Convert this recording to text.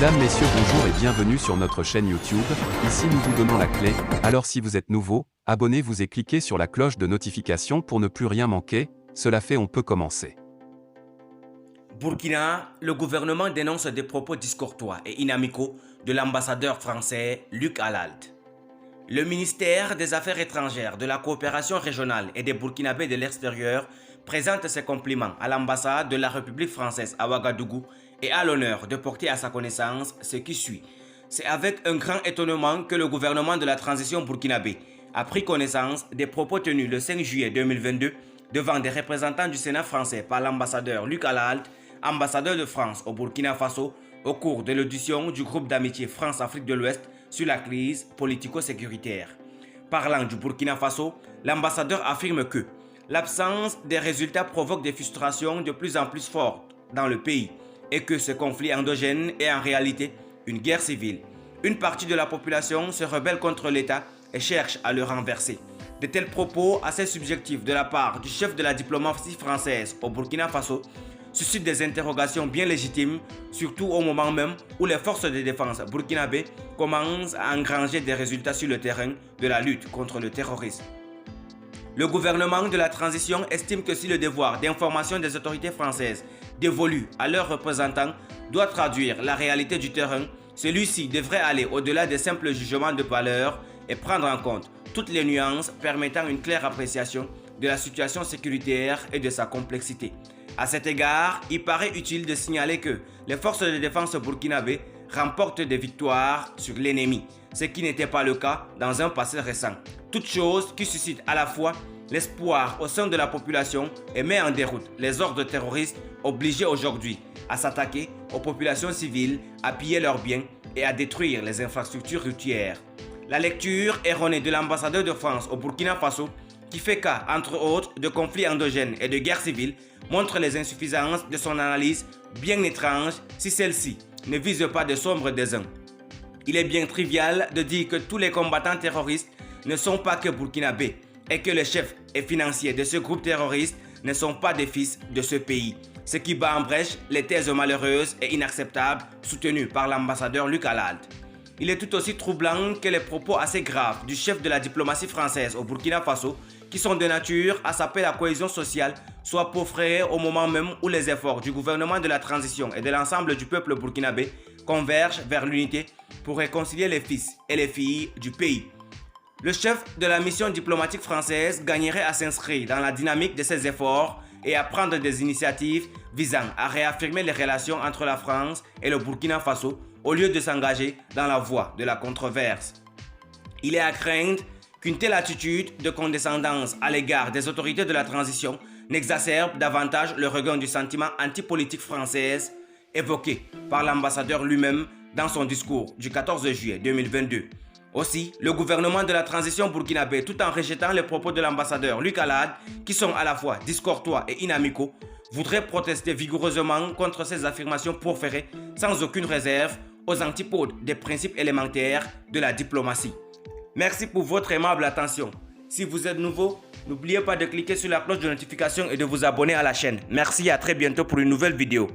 Mesdames, Messieurs, bonjour et bienvenue sur notre chaîne YouTube. Ici nous vous donnons la clé, alors si vous êtes nouveau, abonnez-vous et cliquez sur la cloche de notification pour ne plus rien manquer. Cela fait, on peut commencer. Burkina, le gouvernement dénonce des propos discourtois et inamicaux de l'ambassadeur français Luc Alalt. Le ministère des Affaires étrangères, de la coopération régionale et des Burkinabés de l'extérieur présente ses compliments à l'ambassade de la République française à Ouagadougou et a l'honneur de porter à sa connaissance ce qui suit. C'est avec un grand étonnement que le gouvernement de la transition burkinabé a pris connaissance des propos tenus le 5 juillet 2022 devant des représentants du Sénat français par l'ambassadeur Luc Alalt, ambassadeur de France au Burkina Faso, au cours de l'audition du groupe d'amitié France-Afrique de l'Ouest sur la crise politico-sécuritaire. Parlant du Burkina Faso, l'ambassadeur affirme que l'absence des résultats provoque des frustrations de plus en plus fortes dans le pays et que ce conflit endogène est en réalité une guerre civile. Une partie de la population se rebelle contre l'État et cherche à le renverser. De tels propos assez subjectifs de la part du chef de la diplomatie française au Burkina Faso suscitent des interrogations bien légitimes, surtout au moment même où les forces de défense burkinabées commencent à engranger des résultats sur le terrain de la lutte contre le terrorisme. Le gouvernement de la transition estime que si le devoir d'information des autorités françaises dévolu à leurs représentants doit traduire la réalité du terrain, celui-ci devrait aller au-delà des simples jugements de valeur et prendre en compte toutes les nuances permettant une claire appréciation de la situation sécuritaire et de sa complexité. À cet égard, il paraît utile de signaler que les forces de défense burkinabées remportent des victoires sur l'ennemi, ce qui n'était pas le cas dans un passé récent. Toute chose qui suscite à la fois l'espoir au sein de la population et met en déroute les ordres terroristes obligés aujourd'hui à s'attaquer aux populations civiles, à piller leurs biens et à détruire les infrastructures routières. La lecture erronée de l'ambassadeur de France au Burkina Faso, qui fait cas, entre autres, de conflits endogènes et de guerres civiles, montre les insuffisances de son analyse, bien étrange si celle-ci ne vise pas de sombres désirs. Il est bien trivial de dire que tous les combattants terroristes ne sont pas que burkinabés et que les chefs et financiers de ce groupe terroriste ne sont pas des fils de ce pays, ce qui bat en brèche les thèses malheureuses et inacceptables soutenues par l'ambassadeur Luc Alalt. Il est tout aussi troublant que les propos assez graves du chef de la diplomatie française au Burkina Faso, qui sont de nature à saper la cohésion sociale, soient peaufinés au moment même où les efforts du gouvernement de la transition et de l'ensemble du peuple burkinabé convergent vers l'unité pour réconcilier les fils et les filles du pays. Le chef de la mission diplomatique française gagnerait à s'inscrire dans la dynamique de ces efforts et à prendre des initiatives visant à réaffirmer les relations entre la France et le Burkina Faso au lieu de s'engager dans la voie de la controverse. Il est à craindre qu'une telle attitude de condescendance à l'égard des autorités de la transition n'exacerbe davantage le regain du sentiment antipolitique française évoqué par l'ambassadeur lui-même dans son discours du 14 juillet 2022. Aussi, le gouvernement de la transition burkinabé, tout en rejetant les propos de l'ambassadeur Luc Alalt, qui sont à la fois discourtois et inamicaux, voudrait protester vigoureusement contre ces affirmations proférées sans aucune réserve aux antipodes des principes élémentaires de la diplomatie. Merci pour votre aimable attention. Si vous êtes nouveau, n'oubliez pas de cliquer sur la cloche de notification et de vous abonner à la chaîne. Merci et à très bientôt pour une nouvelle vidéo.